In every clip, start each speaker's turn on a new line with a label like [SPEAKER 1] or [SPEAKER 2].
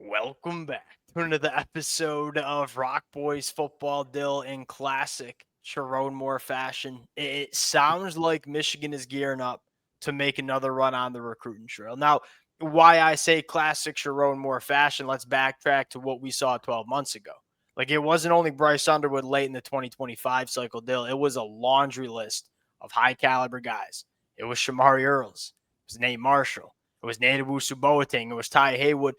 [SPEAKER 1] Welcome back to another episode of Rock Boys Football Dill in classic Sherrone Moore fashion. It sounds like Michigan is gearing up to make another run on the recruiting trail. Now, why I say classic Sherrone Moore fashion, let's backtrack to what we saw 12 months ago. Like, it wasn't only Bryce Underwood late in the 2025 cycle, Dill. It was a laundry list of high caliber guys. It was Shamari Earls. It was Nate Marshall. It was Nadewu Boateng. It was Ty Haywood.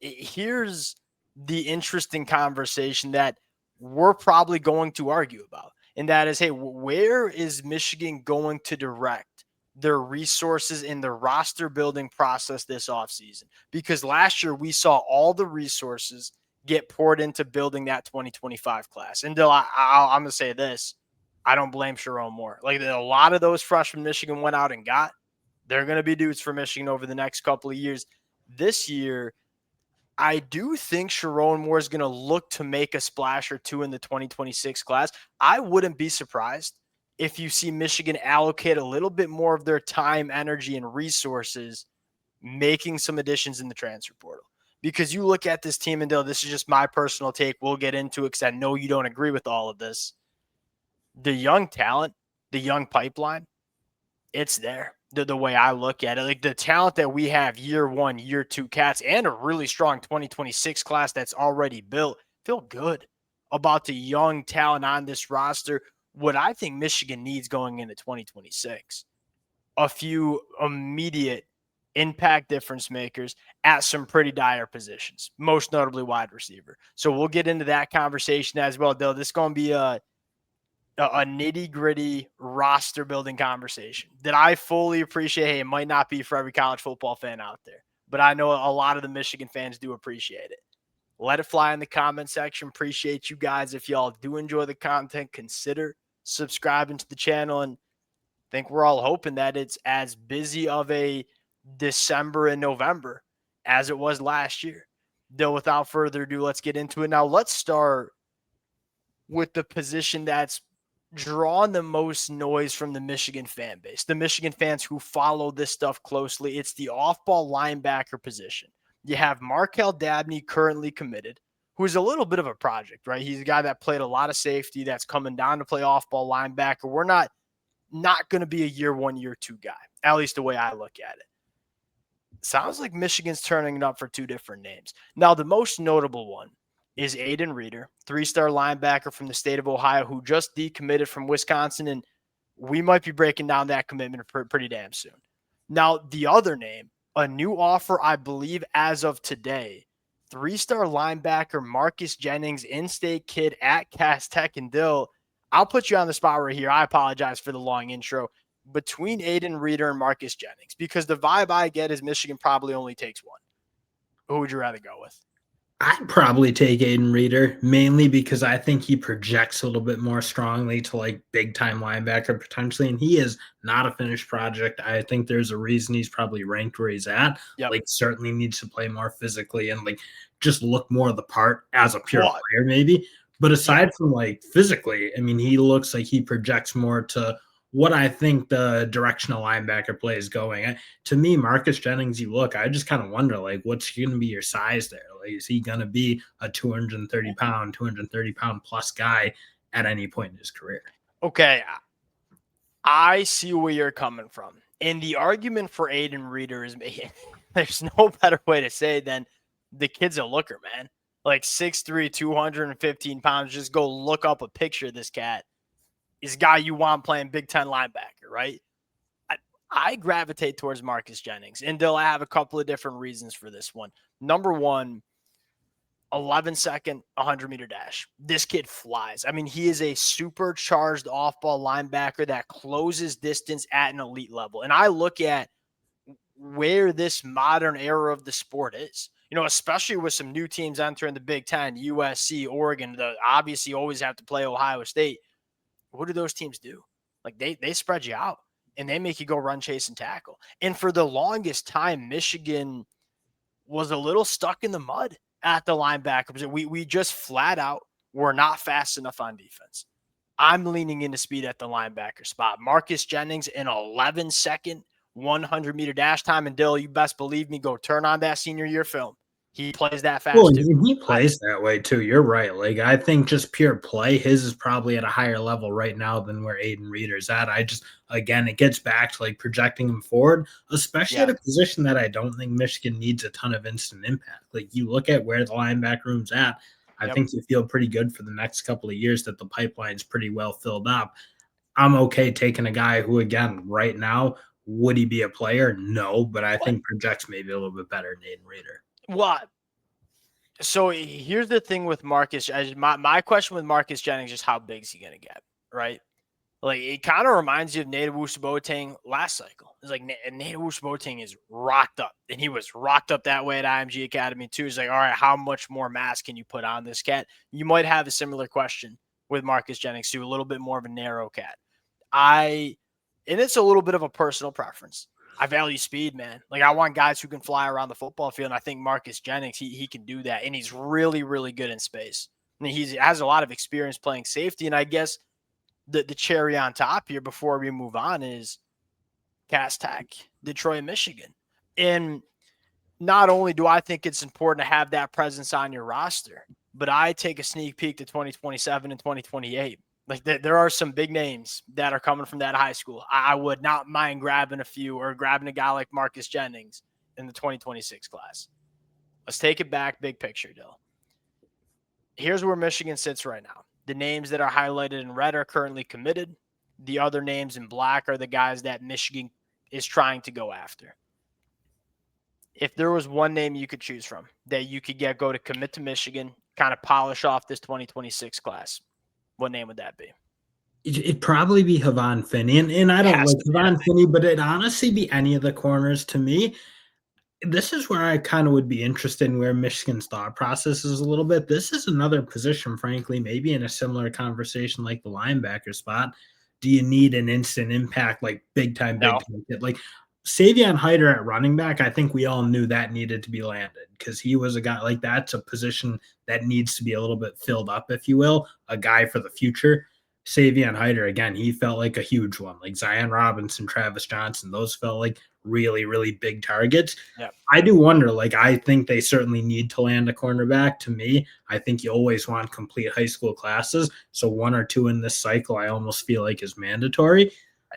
[SPEAKER 1] Here's the interesting conversation that we're probably going to argue about. And that is, hey, where is Michigan going to direct their resources in the roster building process this offseason? Because last year we saw all the resources get poured into building that 2025 class. And Dill, I'm going to say this. I don't blame Sherrone Moore. Like, a lot of those freshmen Michigan went out and got, they're going to be dudes for Michigan over the next couple of years. This year, I do think Sherrone Moore is going to look to make a splash or two in the 2026 class. I wouldn't be surprised if you see Michigan allocate a little bit more of their time, energy, and resources making some additions in the transfer portal. Because you look at this team, and this is just my personal take. We'll get into it because I know you don't agree with all of this. The young talent, the young pipeline, it's there. The way I look at it, like the talent that we have year one, year two cats, and a really strong 2026 class that's already built, feel good about the young talent on this roster. What I think Michigan needs going into 2026, a few immediate impact difference makers at some pretty dire positions, most notably wide receiver. So we'll get into that conversation as well, though. This is going to be a nitty-gritty roster building conversation that I fully appreciate. Hey, it might not be for every college football fan out there, but I know a lot of the Michigan fans do appreciate it. Let it fly in the comment section. Appreciate you guys. If y'all do enjoy the content, consider subscribing to the channel. And I think we're all hoping that it's as busy of a December and November as it was last year. Though without further ado, let's get into it. Now, let's start with the position that's drawn the most noise from the Michigan fan base, the Michigan fans who follow this stuff closely. It's the off-ball linebacker position. You have Markel Dabney currently committed, who is a little bit of a project, right? He's a guy that played a lot of safety that's coming down to play off-ball linebacker. We're not going to be a year one, year two guy, at least the way I look at it. Sounds like Michigan's turning it up for two different names. Now, the most notable one is Aiden Reeder, three-star linebacker from the state of Ohio who just decommitted from Wisconsin, and we might be breaking down that commitment pretty damn soon. Now, the other name, a new offer, I believe, as of today, three-star linebacker Marcus Jennings, in-state kid at Cass Tech and Dill. I'll put you on the spot right here. I apologize for the long intro. Between Aiden Reeder and Marcus Jennings, because the vibe I get is Michigan probably only takes one. Who would you rather go with?
[SPEAKER 2] I'd probably take Aiden Reeder, mainly because I think he projects a little bit more strongly to like big time linebacker potentially. And he is not a finished project. I think there's a reason he's probably ranked where he's at.
[SPEAKER 1] Yep.
[SPEAKER 2] Like, certainly needs to play more physically and like just look more the part as a pure player, maybe. But aside from like physically, I mean, he looks like he projects more to what I think the directional linebacker play is going. To me, Marcus Jennings, I just kind of wonder, like, what's going to be your size there? Like, is he going to be a 230 pound plus guy at any point in his career?
[SPEAKER 1] Okay, I see where you're coming from. And the argument for Aiden Reeder is there's no better way to say it than the kid's a looker, man. Like 6'3", 215 pounds. Just go look up a picture of this cat. Is a guy you want playing Big Ten linebacker, right? I gravitate towards Marcus Jennings, and I have a couple of different reasons for this one. Number one, 11-second 100-meter dash. This kid flies. I mean, he is a supercharged off-ball linebacker that closes distance at an elite level. And I look at where this modern era of the sport is, especially with some new teams entering the Big Ten, USC, Oregon, obviously always have to play Ohio State. What do those teams do? Like they spread you out and they make you go run, chase, and tackle. And for the longest time, Michigan was a little stuck in the mud at the linebacker position. We just flat out were not fast enough on defense. I'm leaning into speed at the linebacker spot. Marcus Jennings, an 11-second 100-meter dash time. And Dill, you best believe me, go turn on that senior year film. He plays that
[SPEAKER 2] Well,
[SPEAKER 1] fast too.
[SPEAKER 2] he plays that way too. You're right. Like I think just pure play, his is probably at a higher level right now than where Aiden Reeder's at. I just again, it gets back to like projecting him forward, especially at
[SPEAKER 1] Yeah.
[SPEAKER 2] a position that I don't think Michigan needs a ton of instant impact. Like you look at where the linebacker room's at, I
[SPEAKER 1] Yep.
[SPEAKER 2] think you feel pretty good for the next couple of years that the pipeline's pretty well filled up. I'm okay taking a guy who, again, right now, would he be a player? No, but I
[SPEAKER 1] What?
[SPEAKER 2] think projects maybe a little bit better than Aiden Reeder.
[SPEAKER 1] What? So here's the thing with Marcus. My question with Marcus Jennings is how big is he gonna get, right? Like it kind of reminds you of Native Boateng last cycle. It's like Native Boateng is rocked up, and he was rocked up that way at IMG Academy too. It's like, all right, how much more mass can you put on this cat? You might have a similar question with Marcus Jennings too, a little bit more of a narrow cat. And it's a little bit of a personal preference. I value speed, man. Like I want guys who can fly around the football field. And I think Marcus Jennings, he can do that. And he's really, really good in space. I mean, he has a lot of experience playing safety. And I guess the cherry on top here before we move on is Cass Tech, Detroit, Michigan. And not only do I think it's important to have that presence on your roster, but I take a sneak peek to 2027 and 2028. Like there are some big names that are coming from that high school. I would not mind grabbing a few or grabbing a guy like Marcus Jennings in the 2026 class. Let's take it back, big picture, Dill. Here's where Michigan sits right now. The names that are highlighted in red are currently committed. The other names in black are the guys that Michigan is trying to go after. If there was one name you could choose from that you could go to commit to Michigan, kind of polish off this 2026 class, what name would that be?
[SPEAKER 2] It'd probably be Havan Finney, and I
[SPEAKER 1] It
[SPEAKER 2] don't
[SPEAKER 1] has
[SPEAKER 2] like
[SPEAKER 1] to be.
[SPEAKER 2] Havan Finney, but it'd honestly be any of the corners to me. This is where I kind of would be interested in where Michigan's thought process is a little bit. This is another position, frankly, maybe in a similar conversation like the linebacker spot. Do you need an instant impact, like big
[SPEAKER 1] No.
[SPEAKER 2] time hit? Like Savion Hyder at running back, I think we all knew that needed to be landed because he was a guy like that's a position that needs to be a little bit filled up, if you will, a guy for the future. Savion Hyder, again, he felt like a huge one. Like Zion Robinson, Travis Johnson, those felt like really, really big targets.
[SPEAKER 1] Yeah.
[SPEAKER 2] I do wonder, like, I think they certainly need to land a cornerback. To me, I think you always want complete high school classes. So one or two in this cycle, I almost feel like is mandatory.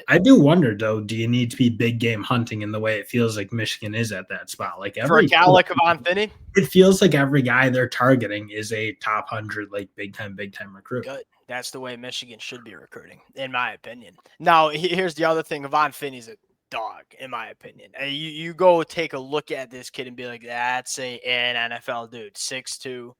[SPEAKER 2] I do wonder, though, do you need to be big game hunting in the way it feels like Michigan is at that spot? Like
[SPEAKER 1] For a gal like Havan Finney?
[SPEAKER 2] it feels like every guy they're targeting is a top 100, like big time recruit.
[SPEAKER 1] Good. That's the way Michigan should be recruiting, in my opinion. Now, here's the other thing. Havan Finney's a dog, in my opinion. You go take a look at this kid and be like, that's an NFL dude. 6'2",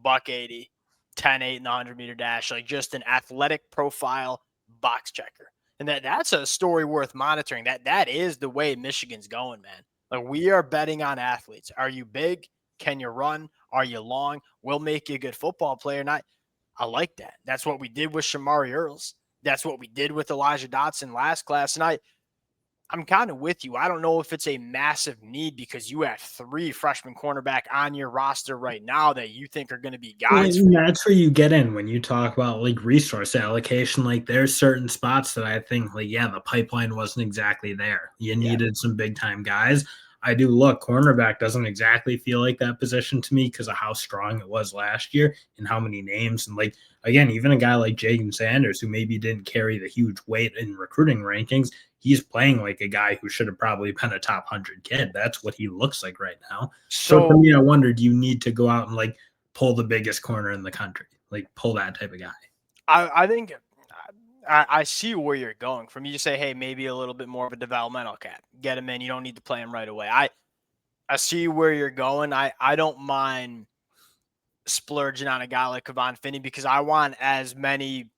[SPEAKER 1] buck 80, 10.8 in the 100-meter dash. Like just an athletic profile box checker. And that's a story worth monitoring. That is the way Michigan's going, man. Like we are betting on athletes. Are you big? Can you run? Are you long? We'll make you a good football player. Not I like that. That's what we did with Shamari Earls. That's what we did with Elijah Dotson last class. And I'm kind of with you. I don't know if it's a massive need because you have 3 freshman cornerback on your roster right now that you think are going to be guys for
[SPEAKER 2] And
[SPEAKER 1] you.
[SPEAKER 2] that's where you get in when you talk about like resource allocation. Like there's certain spots that I think like, yeah, the pipeline wasn't exactly there. You
[SPEAKER 1] Yeah.
[SPEAKER 2] needed some big time guys. I do look, cornerback doesn't exactly feel like that position to me because of how strong it was last year and how many names. And like, again, even a guy like Jaden Sanders, who maybe didn't carry the huge weight in recruiting rankings, he's playing like a guy who should have probably been a top 100 kid. That's what he looks like right now. So to
[SPEAKER 1] So
[SPEAKER 2] me, I wonder, do you need to go out and like pull the biggest corner in the country, like pull that type of guy?
[SPEAKER 1] I think I see where you're going from. You just say, hey, maybe a little bit more of a developmental cat. Get him in. You don't need to play him right away. I see where you're going. I don't mind splurging on a guy like Havan Finney because I want as many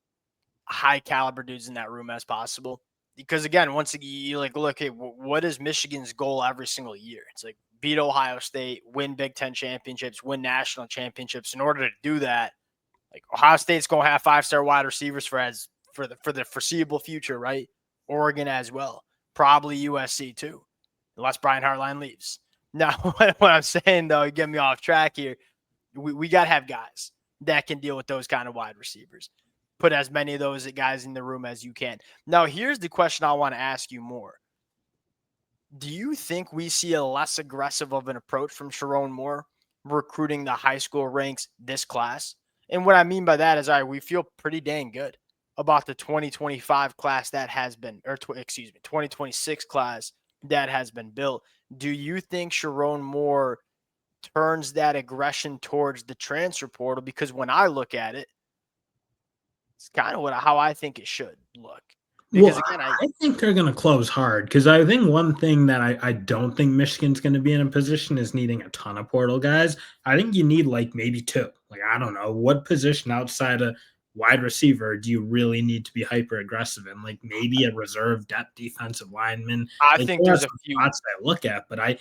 [SPEAKER 1] high caliber dudes in that room as possible. Because again, once you like look at what is Michigan's goal every single year? It's like beat Ohio State, win Big Ten championships, win national championships. In order to do that, like Ohio State's gonna have 5-star wide receivers for the foreseeable future, right? Oregon as well, probably USC too, unless Brian Hartline leaves. Now, what I'm saying though, you get me off track here. We got to have guys that can deal with those kind of wide receivers. Put as many of those guys in the room as you can. Now, here's the question I want to ask you more. Do you think we see a less aggressive of an approach from Sherrone Moore recruiting the high school ranks this class. And what I mean by that is, we feel pretty dang good about the 2025 class that has been, 2026 class that has been built. Do you think Sherrone Moore turns that aggression towards the transfer portal? Because when I look at it, it's kind of how I think it should look. Because
[SPEAKER 2] Well,
[SPEAKER 1] again,
[SPEAKER 2] I think they're going to close hard because I think one thing that I don't think Michigan's going to be in a position is needing a ton of portal guys. I think you need like maybe two. Like, I don't know what position outside of wide receiver do you really need to be hyper aggressive in? Like maybe a reserve depth defensive lineman.
[SPEAKER 1] I
[SPEAKER 2] Like
[SPEAKER 1] think
[SPEAKER 2] there are
[SPEAKER 1] there's a
[SPEAKER 2] some
[SPEAKER 1] few.
[SPEAKER 2] spots that I look at, but I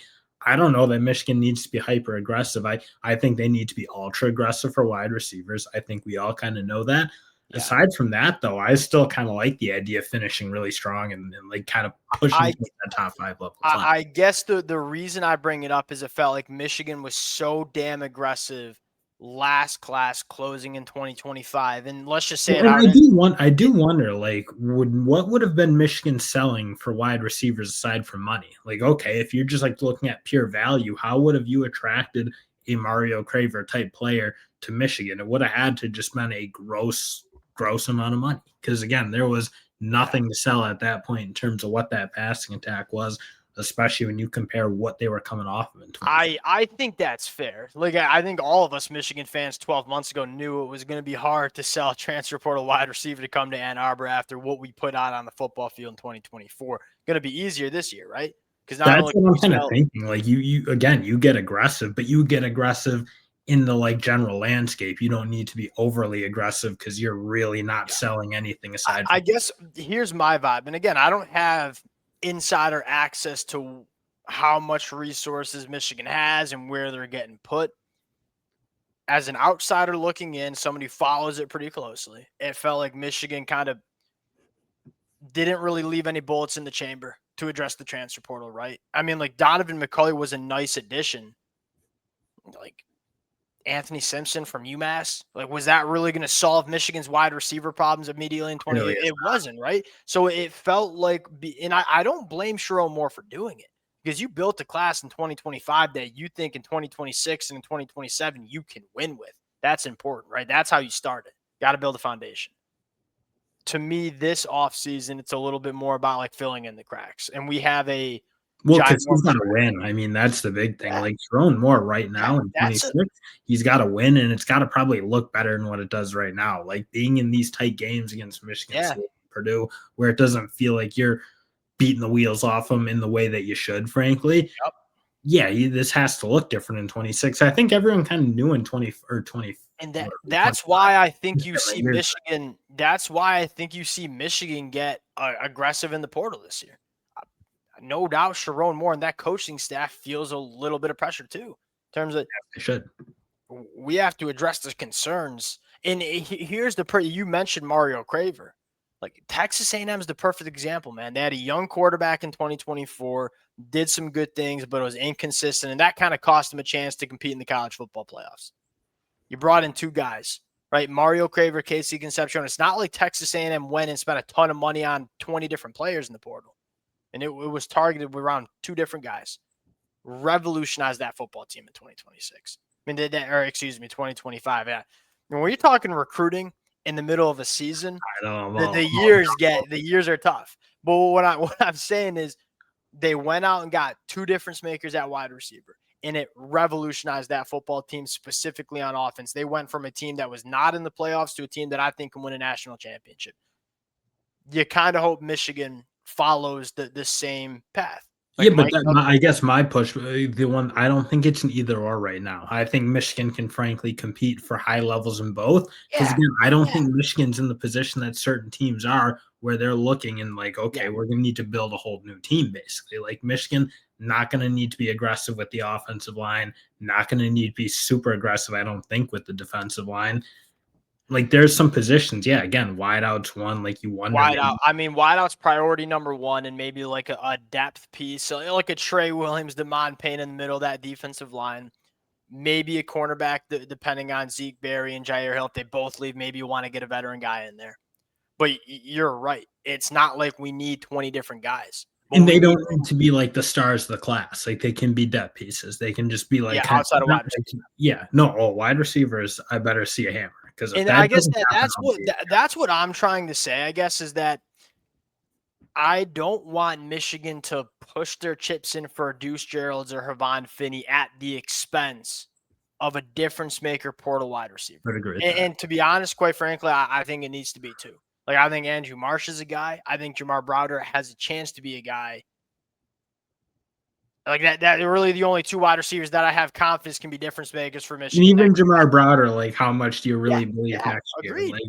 [SPEAKER 2] don't know that Michigan needs to be hyper aggressive. I think they need to be ultra aggressive for wide receivers. I think we all kind of know that.
[SPEAKER 1] Yeah,
[SPEAKER 2] Aside from that, though, I still kind of like the idea of finishing really strong and like kind of pushing
[SPEAKER 1] I
[SPEAKER 2] towards that top 5 level class.
[SPEAKER 1] I guess the reason I bring it up is it felt like Michigan was so damn aggressive last class closing in 2025. And let's just say
[SPEAKER 2] Well,
[SPEAKER 1] it
[SPEAKER 2] and
[SPEAKER 1] out.
[SPEAKER 2] I do wonder, like, what would have been Michigan selling for wide receivers aside from money? Like, okay, if you're just like looking at pure value, how would have you attracted a Mario Craver type player to Michigan? It would have had to just been a gross amount of money. Because again, there was
[SPEAKER 1] Yeah.
[SPEAKER 2] nothing to sell at that point in terms of what that passing attack was, especially when you compare what they were coming off of in 2020.
[SPEAKER 1] I think that's fair. Like I think all of us Michigan fans 12 months ago knew it was going to be hard to sell a transfer portal wide receiver to come to Ann Arbor after what we put out on the football field in 2024. Going to be easier this year, right? Because not
[SPEAKER 2] That's
[SPEAKER 1] only
[SPEAKER 2] what
[SPEAKER 1] can
[SPEAKER 2] I'm
[SPEAKER 1] we
[SPEAKER 2] kind of
[SPEAKER 1] sell,
[SPEAKER 2] thinking. Like you again, you get aggressive, but you get aggressive in the like general landscape. You don't need to be overly aggressive because you're really not
[SPEAKER 1] yeah,
[SPEAKER 2] selling anything
[SPEAKER 1] I,
[SPEAKER 2] aside
[SPEAKER 1] I
[SPEAKER 2] from.
[SPEAKER 1] guess here's my vibe. And again, I don't have insider access to how much resources Michigan has and where they're getting put. As an outsider looking in, somebody who follows it pretty closely, it felt like Michigan kind of didn't really leave any bullets in the chamber to address the transfer portal, right? I mean, like Donovan McCulley was a nice addition. Like Anthony Simpson from UMass, like was that really going to solve Michigan's wide receiver problems immediately in 20?
[SPEAKER 2] Really
[SPEAKER 1] It
[SPEAKER 2] is
[SPEAKER 1] wasn't, right? So it felt like, and I don't blame Sherrone Moore for doing it because you built a class in 2025 that you think in 2026 and in 2027 you can win with. That's important, right? That's how you start it. Got to build a foundation. To me, this offseason, it's a little bit more about like filling in the cracks. And we have a
[SPEAKER 2] well because he's
[SPEAKER 1] ginormous
[SPEAKER 2] got to win. I mean, that's the big thing.
[SPEAKER 1] yeah,
[SPEAKER 2] Like throwing more right
[SPEAKER 1] yeah,
[SPEAKER 2] now in
[SPEAKER 1] that's a
[SPEAKER 2] 26, he's got to win, and it's got to probably look better than what it does right now. Like being in these tight games against Michigan
[SPEAKER 1] yeah.
[SPEAKER 2] State, Purdue, where it doesn't feel like you're beating the wheels off them in the way that you should, frankly.
[SPEAKER 1] Yep.
[SPEAKER 2] Yeah, this has to look different in 26. I think everyone kind of knew in 20 or 20
[SPEAKER 1] And
[SPEAKER 2] or
[SPEAKER 1] that's
[SPEAKER 2] 25
[SPEAKER 1] why I think you
[SPEAKER 2] different
[SPEAKER 1] see
[SPEAKER 2] years.
[SPEAKER 1] Michigan. That's why I think you see Michigan get aggressive in the portal this year. Uh, No doubt, Sherrone Moore and that coaching staff feels a little bit of pressure too, in terms of
[SPEAKER 2] They should.
[SPEAKER 1] we have to address the concerns. And here's you mentioned Mario Craver. Like Texas A&M is the perfect example, man. They had a young quarterback in 2024, did some good things, but it was inconsistent, and that kind of cost them a chance to compete in the college football playoffs. You brought in two guys, right? Mario Craver, Casey Concepcion. It's not like Texas A&M went and spent a ton of money on 20 different players in the portal, and it was targeted around two different guys. Revolutionized that football team in 2026. I mean, 2025. Yeah. And when you're talking recruiting in the middle of a season,
[SPEAKER 2] I know.
[SPEAKER 1] the years are tough. But what I'm saying is they went out and got two difference makers at wide receiver, and it revolutionized that football team specifically on offense. They went from a team that was not in the playoffs to a team that I think can win a national championship. You kind of hope Michigan follows the same path.
[SPEAKER 2] Yeah,
[SPEAKER 1] Like
[SPEAKER 2] but
[SPEAKER 1] Mike
[SPEAKER 2] that, I guess my push, the one I don't think it's an either or right now. I think Michigan can frankly compete for high levels in both. Because
[SPEAKER 1] yeah,
[SPEAKER 2] again, I don't
[SPEAKER 1] yeah,
[SPEAKER 2] think Michigan's in the position that certain teams are, where they're looking and like,
[SPEAKER 1] yeah.
[SPEAKER 2] okay, we're going to need to build a whole new team. Basically, like Michigan, not going to need to be aggressive with the offensive line, not going to need to be super aggressive. I don't think with the defensive line. Like there's some positions, yeah. Again, wideouts one, like you wonder
[SPEAKER 1] Wideout.
[SPEAKER 2] maybe.
[SPEAKER 1] I mean, wideout's priority number one, and maybe like a depth piece, so like a Trey Williams, Demond Payne in the middle of that defensive line. Maybe a cornerback, depending on Zeke Berry and Jair Hill. If they both leave, maybe you want to get a veteran guy in there. But you're right. It's not like we need 20 different guys. but
[SPEAKER 2] And
[SPEAKER 1] we
[SPEAKER 2] they
[SPEAKER 1] need
[SPEAKER 2] don't need to be like the stars of the class. Like they can be depth pieces. They can just be like
[SPEAKER 1] outside of wide receiver.
[SPEAKER 2] yeah, no, wide receivers. I better see a hammer because if
[SPEAKER 1] And
[SPEAKER 2] that
[SPEAKER 1] I guess
[SPEAKER 2] doesn't happen, I'll be
[SPEAKER 1] that's what I'm trying to say, I guess, is that I don't want Michigan to push their chips in for Deuce Geralds or Havon Finney at the expense of a difference maker portal wide receiver.
[SPEAKER 2] would agree with
[SPEAKER 1] And,
[SPEAKER 2] that.
[SPEAKER 1] and to be honest, quite frankly, I think it needs to be two. Like I think Andrew Marsh is a guy. I think Jamar Browder has a chance to be a guy. Like that are really the only two wide receivers that I have confidence can be difference makers for
[SPEAKER 2] And
[SPEAKER 1] Michigan
[SPEAKER 2] even
[SPEAKER 1] next
[SPEAKER 2] Jamar Browder, like how much do you
[SPEAKER 1] year.
[SPEAKER 2] really believe
[SPEAKER 1] Yeah,
[SPEAKER 2] next year?
[SPEAKER 1] agreed.
[SPEAKER 2] Like,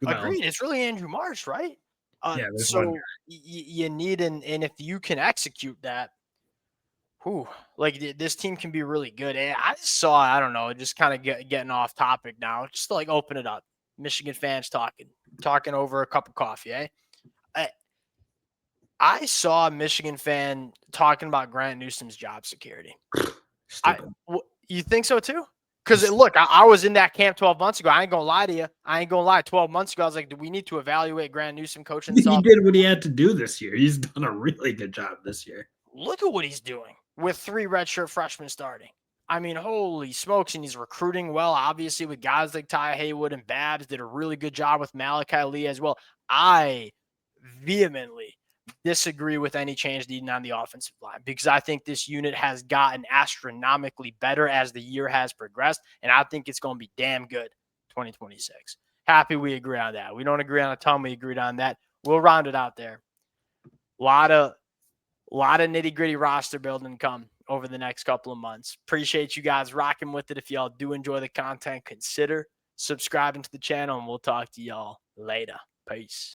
[SPEAKER 2] who knows?
[SPEAKER 1] Agreed. It's really Andrew Marsh, right?
[SPEAKER 2] Yeah, there's one guy.
[SPEAKER 1] So you need and if you can execute that, whew, like this team can be really good. And I just saw, I don't know, just kind of getting off topic now. Just to like open it up. Michigan fans talking over a cup of coffee, eh? I saw a Michigan fan talking about Grant Newsom's job security.
[SPEAKER 2] Stupid.
[SPEAKER 1] You think so too? Because look, I was in that camp 12 months ago. I ain't gonna lie to you. I ain't gonna lie. 12 months ago, I was like, do we need to evaluate Grant Newsom coaching this
[SPEAKER 2] He
[SPEAKER 1] off?
[SPEAKER 2] did what he had to do this year. He's done a really good job this year.
[SPEAKER 1] Look at what he's doing with 3 redshirt freshmen starting. I mean, holy smokes. And he's recruiting well, obviously, with guys like Ty Haywood and Babs. Did a really good job with Malachi Lee as well. I vehemently disagree with any change needed on the offensive line because I think this unit has gotten astronomically better as the year has progressed, and I think it's going to be damn good 2026. Happy we agree on that. We don't agree on a ton. We agreed on that. We'll round it out there. A lot of nitty-gritty roster building come over the next couple of months. Appreciate you guys rocking with it. If y'all do enjoy the content, consider subscribing to the channel, and we'll talk to y'all later. Peace.